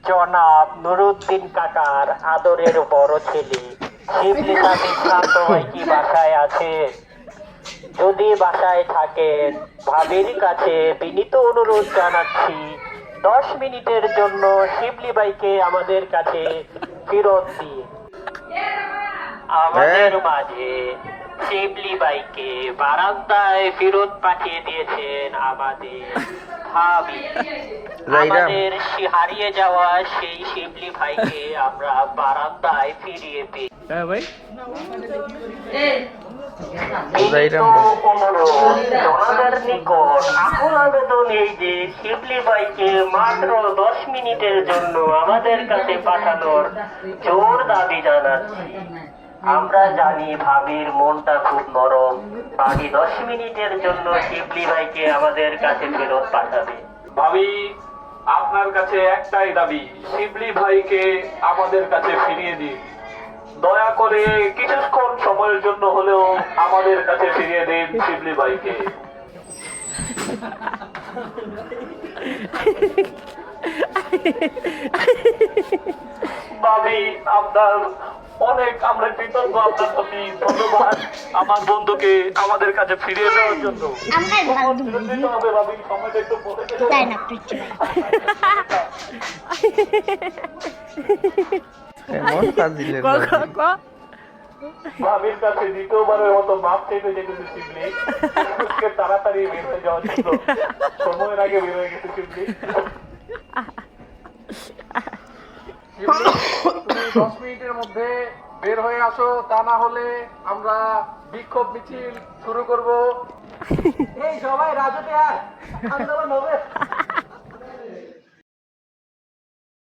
জনাব নুরুদ্দিন কাকার আদরের বড় ছেলে শিবলি সাহেব শ্রান্ত ভাই কি বাসায় আছে? যদি বাসায় থাকেন ভাবির কাছে বিনীত অনুরোধ জানাচ্ছি 10 মিনিটের জন্য শিবলি ভাইকে আমাদের কাছে ফেরত দিন। আমাদের মাঝে শিবলি ভাইকে বারান্দায় ফেরত পাঠিয়ে দিয়েছেন আমাদের ভাবি। আমাদের হারিয়ে যাওয়া সেই শিবলি ভাইকে আমরা বারান্দায় ফিরিয়ে পেয়ে ভাই জনতার নিকট আকুল আবেদন এই যে শিবলি ভাইকে মাত্র 10 মিনিটের জন্য আমাদের কাছে পাঠানোর জোর দাবি জানাচ্ছি। আমরা জানি ভাবির মনটা খুব নরম, ভাবি 10 মিনিটের জন্য শিবলি ভাইকে আমাদের কাছে ফেরত পাঠাবে। ভাবি, আপনার কাছে একটাই দাবি, শিবলি ভাইকে আমাদের কাছে ফিরিয়ে দিন। দয়া করে কিছুক্ষণ সময়ের জন্য হলেও আমাদের কাছে ফিরিয়ে দিন শিবলি ভাইকে। ভাবি, আপনার অনেক আমরা কৃতজ্ঞ আপনার প্রতি। ধন্যবাদ আমার বন্ধুকে আমাদের কাছে ফিরিয়ে দেওয়ার জন্য। হবে ভাবি, সময়টা একটু বলে ভাবির কাছে দ্বিতীয়বারের মতো মাপ চেপে যেতেছে শিবলি। তাড়াতাড়ি বের হয়ে যাওয়ার জন্য সময়ের আগে বের হয়ে গেছে শিবলি। তুমি 10 মিনিটের মধ্যে বের হয়ে আসো, তা না হলে আমরা বিক্ষোভ মিছিল শুরু করব। এই সবাই রাজুতে আয়, আন্দোলন হবে।